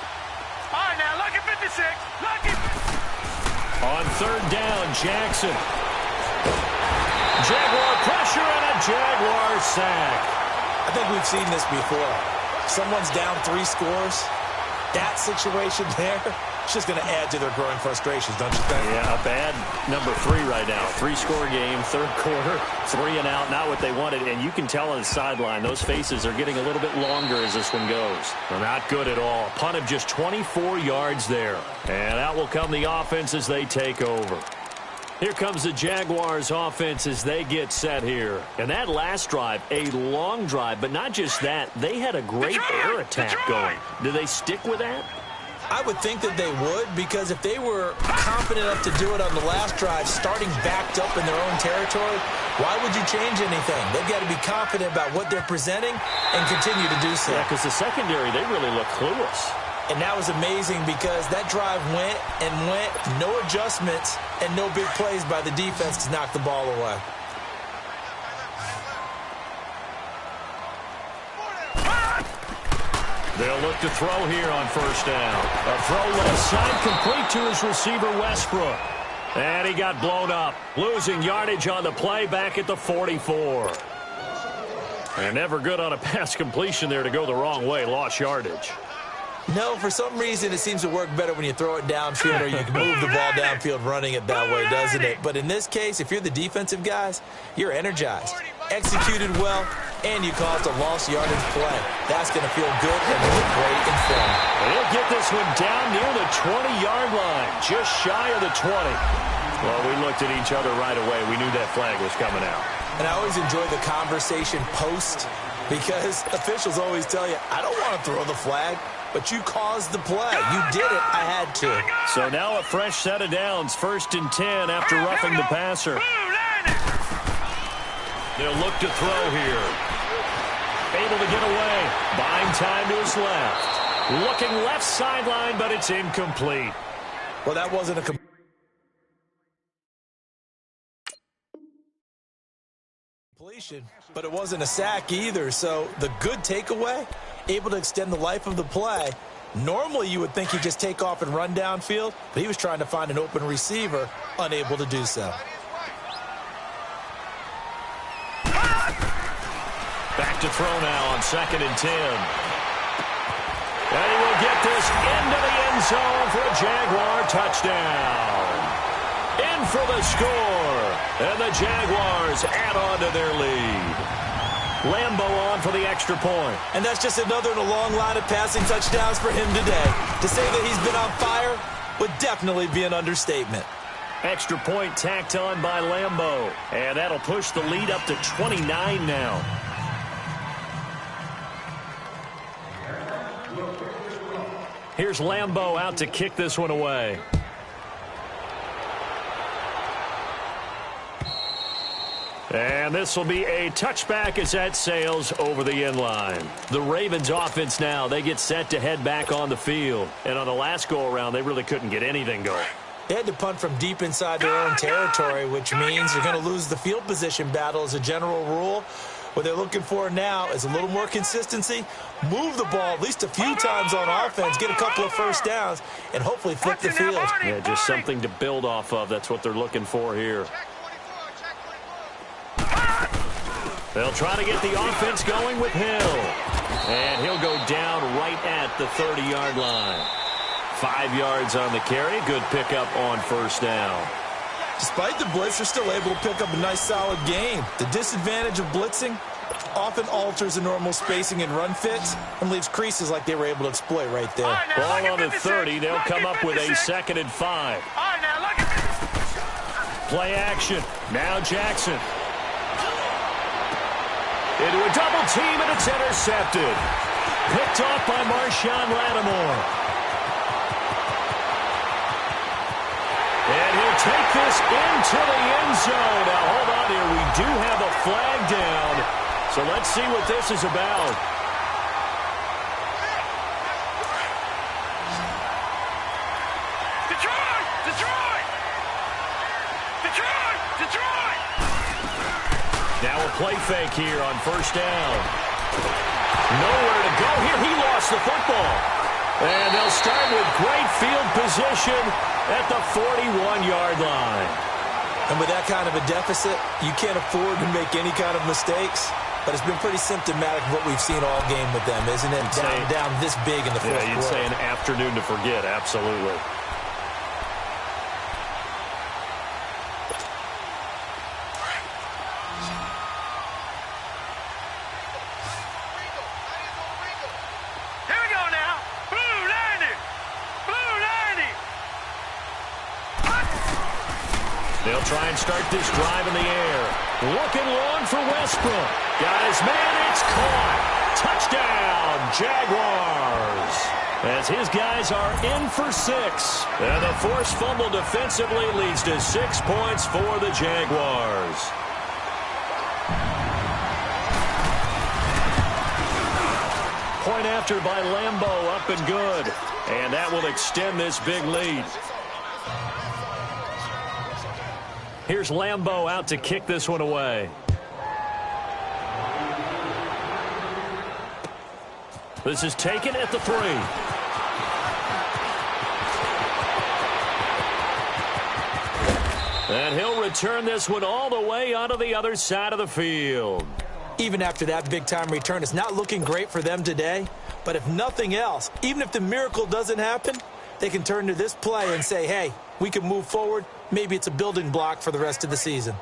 All right, now, lucky 56. Lucky. On 3rd down, Jackson. Jaguar pressure and a Jaguar sack. I think we've seen this before. Someone's down 3 scores. That situation there, it's just going to add to their growing frustrations, don't you think? Yeah, a bad number 3 right now. 3-score game, 3rd quarter, 3 and out, not what they wanted. And you can tell on the sideline, those faces are getting a little bit longer as this one goes. They're not good at all. Punt of just 24 yards there. And out will come the offense as they take over. Here comes the Jaguars offense as they get set here. And that last drive, a long drive, but not just that. They had a great air attack going. Do they stick with that? I would think that they would, because if they were confident enough to do it on the last drive, starting backed up in their own territory, why would you change anything? They've got to be confident about what they're presenting and continue to do so. Yeah, because the secondary, they really look clueless. And that was amazing because that drive went and went, no adjustments, and no big plays by the defense to knock the ball away. They'll look to throw here on 1st down. A throw left side complete to his receiver, Westbrook. And he got blown up, losing yardage on the play back at the 44. And never good on a pass completion there to go the wrong way, lost yardage. No, for some reason it seems to work better when you throw it downfield or you can move the ball downfield running it that way, doesn't it? But in this case, if you're the defensive guys, you're energized, executed well, and you caused a lost yardage play. That's going to feel good and look great in film. And he'll get this one down near the 20-yard line, just shy of the 20. Well, we looked at each other right away. We knew that flag was coming out. And I always enjoy the conversation post because officials always tell you, I don't want to throw the flag. But you caused the play. You did it. I had to. So now a fresh set of downs. 1st and 10 after roughing the passer. They'll look to throw here. Able to get away. Buying time to his left. Looking left sideline, but it's incomplete. Well, that wasn't a completion, but it wasn't a sack either. So the good takeaway, able to extend the life of the play. Normally you would think he'd just take off and run downfield, but he was trying to find an open receiver, unable to do so. Back to throw now on 2nd and 10. And he will get this into the end zone for a Jaguar touchdown. In for the score. And the Jaguars add on to their lead. Lambeau on for the extra point. And that's just another in a long line of passing touchdowns for him today. To say that he's been on fire would definitely be an understatement. Extra point tacked on by Lambeau. And that'll push the lead up to 29 now. Here's Lambeau out to kick this one away. And this will be a touchback as that sails over the end line. The Ravens offense now, they get set to head back on the field. And on the last go-around, they really couldn't get anything going. They had to punt from deep inside their own territory, which means they're going to lose the field position battle as a general rule. What they're looking for now is a little more consistency, move the ball at least a few times on offense, get a couple of first downs, and hopefully flip the field. Yeah, just something to build off of. That's what they're looking for here. They'll try to get the offense going with Hill. And he'll go down right at the 30-yard line. 5 yards on the carry. Good pickup on first down. Despite the blitz, they're still able to pick up a nice, solid gain. The disadvantage of blitzing often alters the normal spacing and run fits and leaves creases like they were able to exploit right there. Ball on the 30. They'll come up with a 2nd and 5. Play action. Now Jackson. Into a double team, and it's intercepted. Picked off by Marshawn Lattimore. And he'll take this into the end zone. Now, hold on here. We do have a flag down. So let's see what this is about. Detroit! Detroit! Detroit! Detroit! Now a play fake here on first down. Nowhere to go here. He lost the football. And they'll start with great field position at the 41-yard line. And with that kind of a deficit, you can't afford to make any kind of mistakes. But it's been pretty symptomatic of what we've seen all game with them, isn't it? Down this big in the fourth quarter. Yeah, you'd say an afternoon to forget, absolutely. They'll try and start this drive in the air. Looking long for Westbrook. Got his man, it's caught. Touchdown, Jaguars. As his guys are in for 6. And the forced fumble defensively leads to 6 points for the Jaguars. Point after by Lambeau, up and good. And that will extend this big lead. Here's Lambeau out to kick this one away. This is taken at the 3. And he'll return this one all the way onto the other side of the field. Even after that big-time return, it's not looking great for them today. But if nothing else, even if the miracle doesn't happen, they can turn to this play and say, hey, we can move forward. Maybe it's a building block for the rest of the season.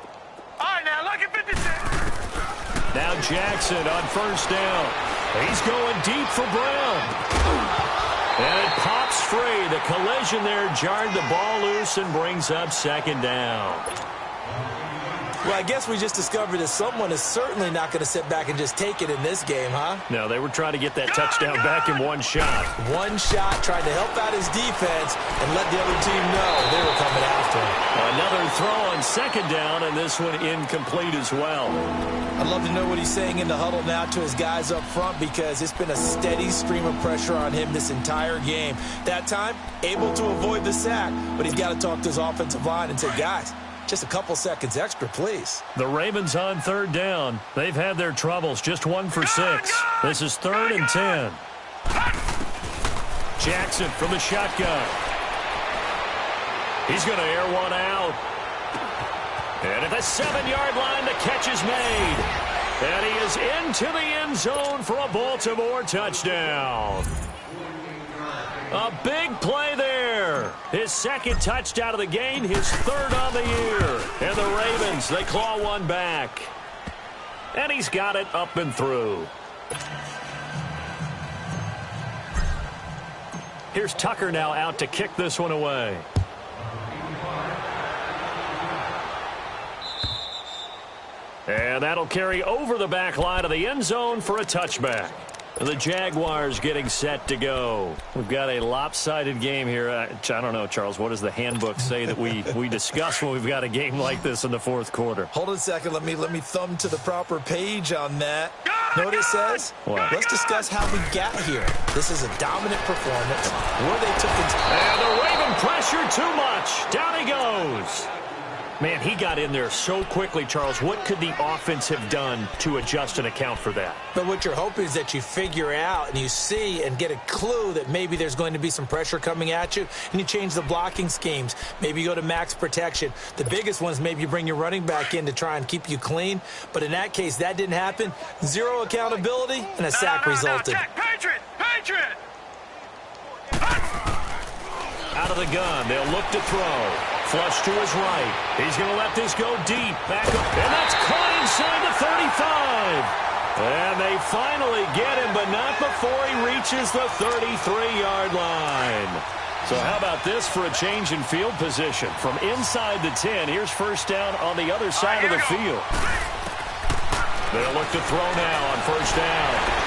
All right, now, look at 56. Now Jackson on first down. He's going deep for Brown. And it pops free. The collision there jarred the ball loose and brings up 2nd down. Well, I guess we just discovered that someone is certainly not going to sit back and just take it in this game, huh? No, they were trying to get that touchdown back in one shot. One shot, trying to help out his defense and let the other team know they were coming after him. Another throw on 2nd down, and this one incomplete as well. I'd love to know what he's saying in the huddle now to his guys up front, because it's been a steady stream of pressure on him this entire game. That time, able to avoid the sack, but he's got to talk to his offensive line and say, guys, just a couple seconds extra, please. The Ravens on 3rd down. They've had their troubles. Just 1 for 6. This is 3rd and 10. Jackson from the shotgun. He's going to air one out. And at the 7-yard line, the catch is made. And he is into the end zone for a Baltimore touchdown. A big play there. His 2nd touchdown of the game, his 3rd on the year. And the Ravens, they claw one back. And he's got it up and through. Here's Tucker now out to kick this one away. And that'll carry over the back line of the end zone for a touchback. The Jaguars getting set to go. We've got a lopsided game here. I don't know, Charles, what does the handbook say that we discuss when we've got a game like this in the fourth quarter? Hold on a second. Let me thumb to the proper page on that. Know what it says? What? Let's discuss how we got here. This is a dominant performance. Where they took it. And the Raven pressure too much. Down he goes. Man, he got in there so quickly, Charles. What could the offense have done to adjust and account for that? But what you're hoping is that you figure out and you see and get a clue that maybe there's going to be some pressure coming at you, and you change the blocking schemes. Maybe you go to max protection. The biggest one is maybe you bring your running back in to try and keep you clean. But in that case, that didn't happen. Zero accountability, and a sack resulted. Check. Patriot! Out of the gun, they'll look to throw. Flush to his right. He's going to let this go deep. Back up. And that's caught inside the 35. And they finally get him, but not before he reaches the 33-yard line. So how about this for a change in field position? From inside the 10, here's first down on the other side of the field. They'll look to throw now on first down.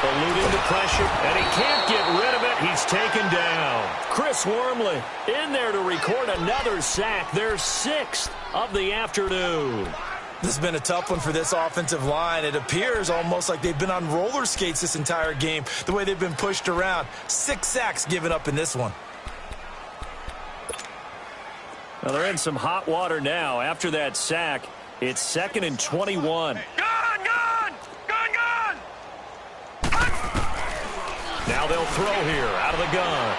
Eluding the pressure, and he can't get rid of it. He's taken down. Chris Wormley in there to record another sack, their 6th of the afternoon. This has been a tough one for this offensive line. It appears almost like they've been on roller skates this entire game, the way they've been pushed around. 6 sacks given up in this one. Well, they're in some hot water now. After that sack, it's 2nd and 21. Now they'll throw here out of the gun.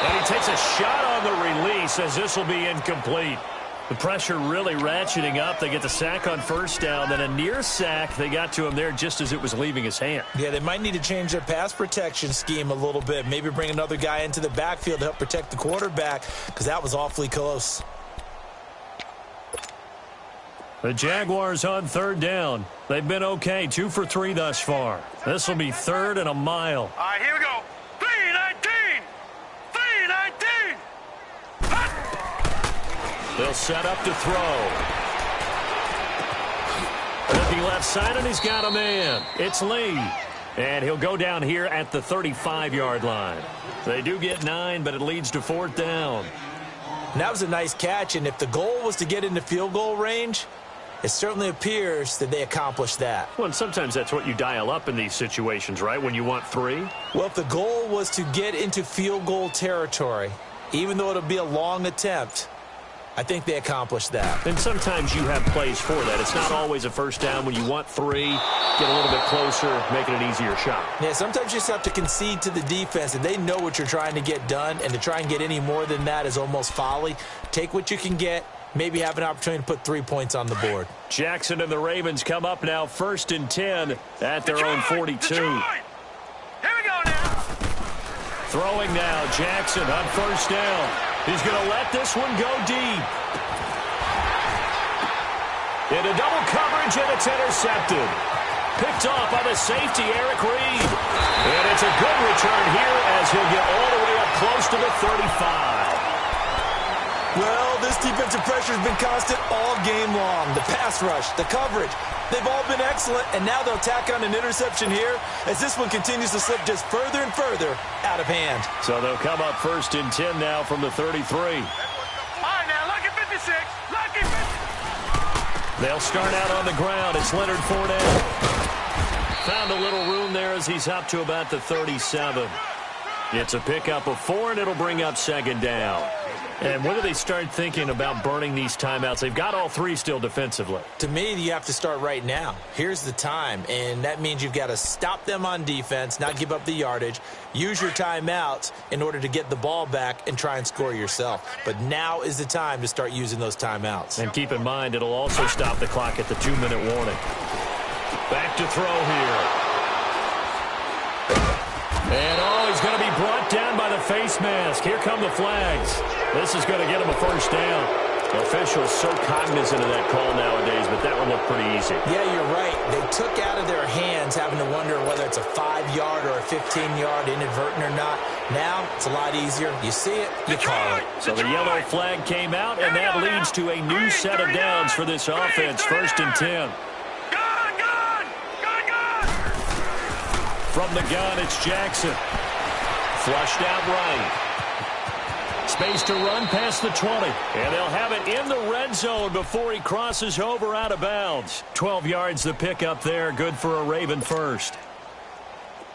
And he takes a shot on the release as this will be incomplete. The pressure really ratcheting up. They get the sack on first down. Then a near sack. They got to him there just as it was leaving his hand. Yeah, they might need to change their pass protection scheme a little bit. Maybe bring another guy into the backfield to help protect the quarterback, because that was awfully close. The Jaguars on third down. They've been okay, 2 for 3 thus far. This will be 3rd and a mile. All right, here we go. 3-19. 3-19. They'll set up to throw. Looking left side, and he's got a man. It's Lee. And he'll go down here at the 35-yard line. They do get 9, but it leads to 4th down. And that was a nice catch, and if the goal was to get into field goal range, it certainly appears that they accomplished that. Well, and sometimes that's what you dial up in these situations, right, when you want 3? Well, if the goal was to get into field goal territory, even though it'll be a long attempt, I think they accomplished that. And sometimes you have plays for that. It's not always a first down. When you want 3, get a little bit closer, make it an easier shot. Yeah, sometimes you just have to concede to the defense, and they know what you're trying to get done, and to try and get any more than that is almost folly. Take what you can get. Maybe have an opportunity to put 3 points on the board. Jackson and the Ravens come up now 1st and 10 at their own 42. Here we go now. Throwing now, Jackson on first down. He's going to let this one go deep. Into double coverage, and it's intercepted. Picked off by the safety, Eric Reed. And it's a good return here as he'll get all the way up close to the 35. Well, this defensive pressure has been constant all game long. The pass rush, the coverage, they've all been excellent, and now they'll tack on an interception here as this one continues to slip just further and further out of hand. So they'll come up 1st and 10 now from the 33. All right, now, lucky 56. Lucky 56. They'll start out on the ground. It's Leonard Fournette. Found a little room there as he's up to about the 37. It's a pickup of 4, and it'll bring up 2nd down. And when do they start thinking about burning these timeouts? They've got all 3 still defensively. To me, you have to start right now. Here's the time, and that means you've got to stop them on defense, not give up the yardage, use your timeouts in order to get the ball back and try and score yourself. But now is the time to start using those timeouts. And keep in mind, it'll also stop the clock at the 2-minute warning. Back to throw here. And he's going to be brought down by the face mask. Here come the flags. This is going to get him a first down. Officials so cognizant of that call nowadays, but that one looked pretty easy. Yeah, you're right. They took out of their hands having to wonder whether it's a 5-yard or a 15-yard inadvertent or not. Now, it's a lot easier. You see it, you call it. So the yellow flag came out, and that leads to a new set of downs for this offense. 1st and 10. From the gun, it's Jackson. Flushed out right. Space to run past the 20. And they'll have it in the red zone before he crosses over out of bounds. 12 yards the pickup there. Good for a Raven first.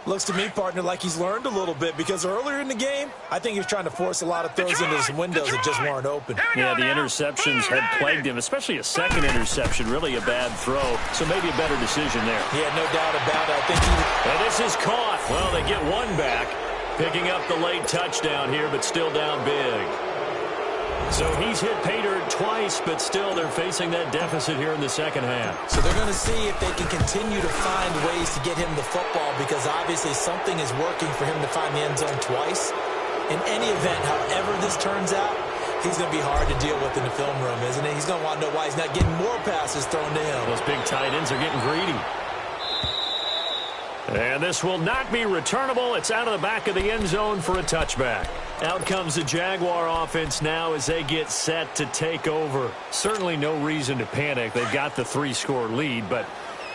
Looks to me, partner, like he's learned a little bit because earlier in the game, I think he was trying to force a lot of throws into some windows that just weren't open. Yeah, the interceptions had plagued him, especially a second interception, really a bad throw. So maybe a better decision there. Yeah, no doubt about it. I think he... And this is caught. Well, they get one back, picking up the late touchdown here, but still down big. So he's hit pay dirt twice, but still they're facing that deficit here in the second half. So they're going to see if they can continue to find ways to get him the football because obviously something is working for him to find the end zone twice. In any event, however this turns out, he's going to be hard to deal with in the film room, isn't he? He's going to want to know why he's not getting more passes thrown to him. Those big tight ends are getting greedy. And this will not be returnable. It's out of the back of the end zone for a touchback. Out comes the Jaguar offense now as they get set to take over. Certainly no reason to panic. They've got the 3-score lead, but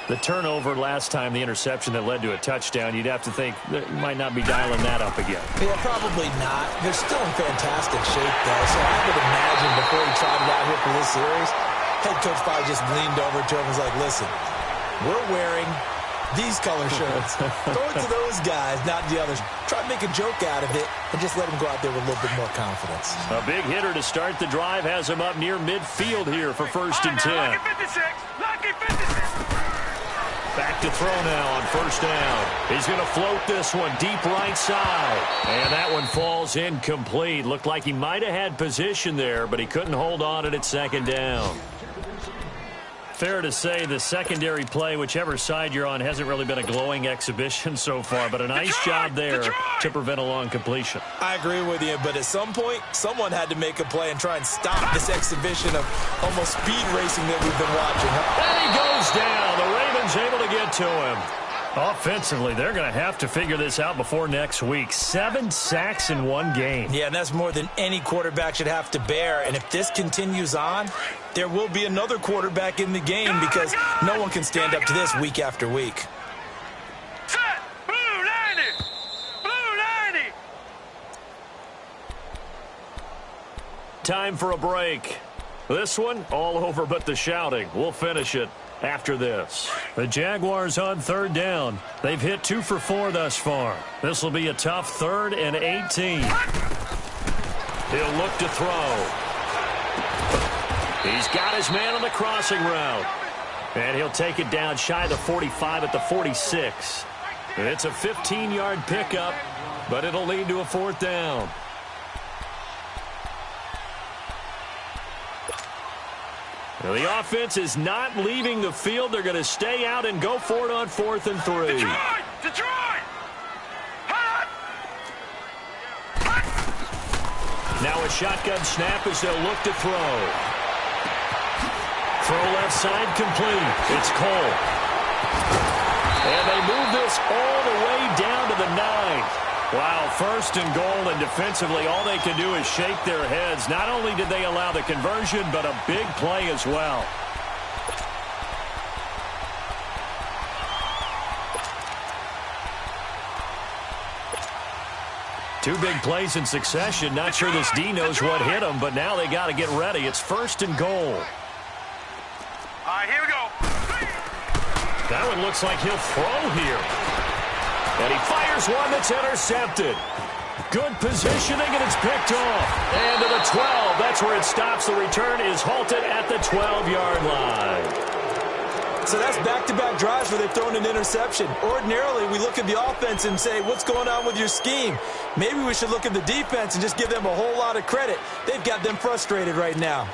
the turnover last time, the interception that led to a touchdown, you'd have to think they might not be dialing that up again. Yeah, probably not. They're still in fantastic shape, though, so I would imagine before he tried it out here for this series, head coach probably just leaned over to him and was like, listen, we're wearing these color shirts. Throw it to those guys, not the others. Try to make a joke out of it and just let them go out there with a little bit more confidence. A big hitter to start the drive has him up near midfield here for 1st and 10. Lucky 56. Lucky 56. Back to throw now on 1st down. He's going to float this one deep right side. And that one falls incomplete. Looked like he might have had position there, but he couldn't hold on it at 2nd down. Fair to say the secondary play, whichever side you're on, hasn't really been a glowing exhibition so far, but a nice job there to prevent a long completion. I agree with you, but at some point, someone had to make a play and try and stop this exhibition of almost speed racing that we've been watching. And he goes down. The Ravens able to get to him. Offensively, they're going to have to figure this out before next week. 7 sacks in one game. Yeah, and that's more than any quarterback should have to bear. And if this continues on, there will be another quarterback in the game because no one can stand up to this week after week. Set. Blue 90. Blue 90. Time for a break. This one, all over but the shouting. We'll finish it after this. The Jaguars on 3rd down. They've hit 2 for 4 thus far. This will be a tough 3rd and 18. He'll look to throw. He's got his man on the crossing route. And he'll take it down shy of the 45 at the 46. It's a 15-yard pickup, but it'll lead to a 4th down. Now, the offense is not leaving the field. They're going to stay out and go for it on 4th and 3. Detroit! Hot! Now a shotgun snap as they'll look to throw. Throw left side complete. It's Cole. And they move this all the way down to the 9. Wow, 1st and goal, and defensively all they can do is shake their heads. Not only did they allow the conversion, but a big play as well. Two big plays in succession. Not sure this D knows what hit him, but now they got to get ready. It's 1st and goal. All right, here we go. That one looks like he'll throw here. And he fires one that's intercepted. Good positioning, and it's picked off. And to the 12. That's where it stops. The return is halted at the 12-yard line. So that's back-to-back drives where they've thrown an interception. Ordinarily, we look at the offense and say, what's going on with your scheme? Maybe we should look at the defense and just give them a whole lot of credit. They've got them frustrated right now.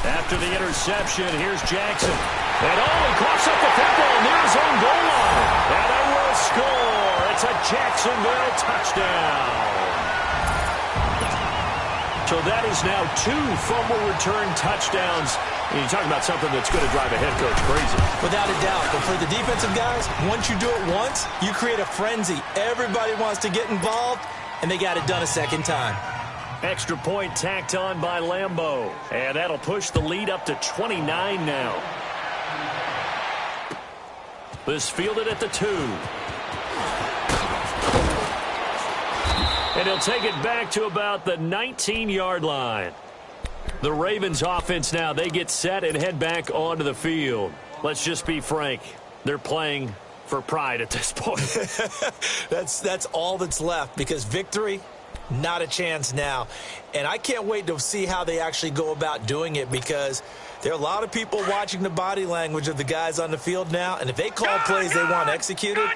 After the interception, here's Jackson. And he coughs up the football near his own goal line. And they will score. It's a Jacksonville touchdown. So that is now 2 fumble return touchdowns. And you're talking about something that's going to drive a head coach crazy. Without a doubt. But for the defensive guys, once you do it once, you create a frenzy. Everybody wants to get involved, and they got it done a second time. Extra point tacked on by Lambeau. And that'll push the lead up to 29 now. This fielded at the 2. And he'll take it back to about the 19-yard line. The Ravens offense now, they get set and head back onto the field. Let's just be frank. They're playing for pride at this point. That's all that's left, because victory, not a chance now. And I can't wait to see how they actually go about doing it, because there are a lot of people watching the body language of the guys on the field now, and if they call plays they want executed,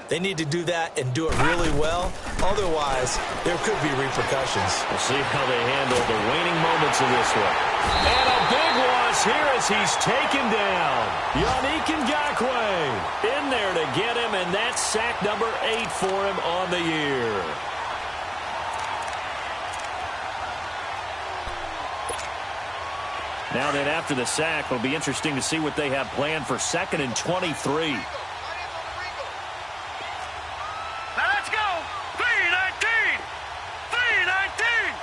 they need to do that and do it really well. Otherwise, there could be repercussions. We'll see how they handle the waning moments of this one. And a big loss here as he's taken down. Yannick Ngakoue in there to get him, and that's sack number 8 for him on the year. Now then, after the sack, it'll be interesting to see what they have planned for 2nd and 23. Now let's go. 3-19. 3-19.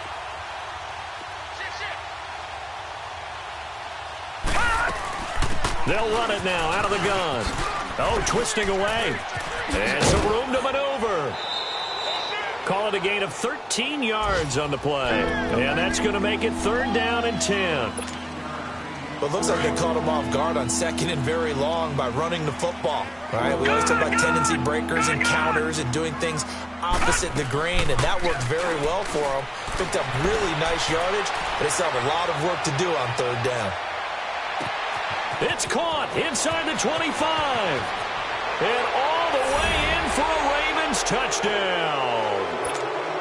They'll run it now out of the gun. Oh, twisting away. And some room to maneuver. Call it a gain of 13 yards on the play. And that's going to make it 3rd down and 10. But it looks like they caught him off guard on 2nd and very long by running the football. Right? We always talk about tendency breakers and counters and doing things opposite the grain, and that worked very well for them. Picked up really nice yardage, but they still have a lot of work to do on 3rd down. It's caught inside the 25. And all the way in for a Ravens touchdown.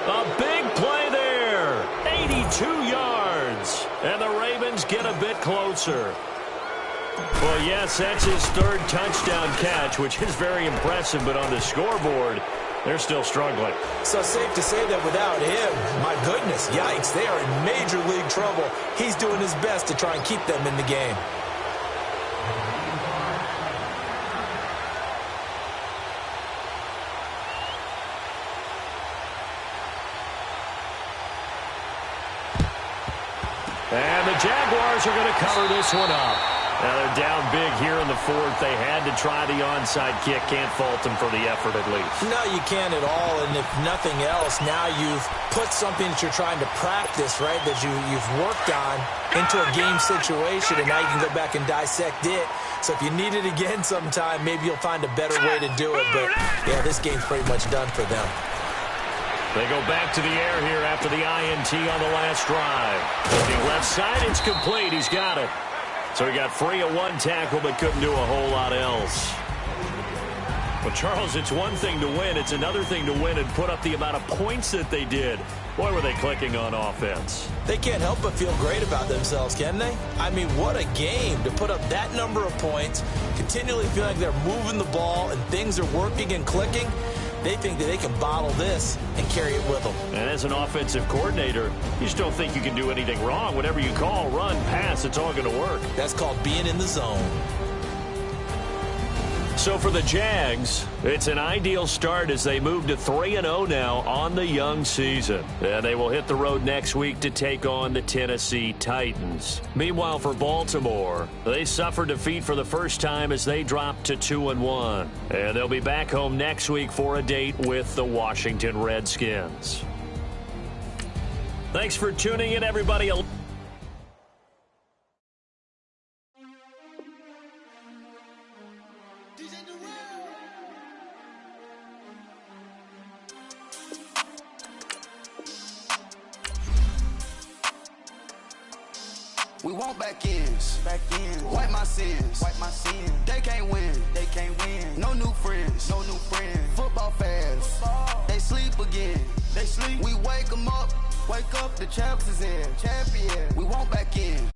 A big play there. 82 yards. And the Ravens get a bit closer. Well, yes, that's his 3rd touchdown catch, which is very impressive. But on the scoreboard, they're still struggling. So safe to say that without him, my goodness, yikes, they are in major league trouble. He's doing his best to try and keep them in the game. And the Jaguars are going to cover this one up. Now they're down big here in the 4th. They had to try the onside kick. Can't fault them for the effort at least. No, you can't at all. And if nothing else, now you've put something that you're trying to practice, right, that you've worked on into a game situation, and now you can go back and dissect it. So if you need it again sometime, maybe you'll find a better way to do it. But, yeah, this game's pretty much done for them. They go back to the air here after the INT on the last drive. Looking left side, it's complete. He's got it. So he got free of 1 tackle but couldn't do a whole lot else. Well, Charles, it's one thing to win. It's another thing to win and put up the amount of points that they did. Boy, were they clicking on offense. They can't help but feel great about themselves, can they? I mean, what a game to put up that number of points, continually feel like they're moving the ball and things are working and clicking. They think that they can bottle this and carry it with them. And as an offensive coordinator, you just don't think you can do anything wrong. Whatever you call, run, pass, it's all going to work. That's called being in the zone. So for the Jags, it's an ideal start as they move to 3-0 now on the young season. And they will hit the road next week to take on the Tennessee Titans. Meanwhile, for Baltimore, they suffered defeat for the first time as they dropped to 2-1. And they'll be back home next week for a date with the Washington Redskins. Thanks for tuning in, everybody. We want back ends. Wipe my sins. They can't win. No new friends. Football fans. They sleep again. We wake them up. The champs is in. We want back in.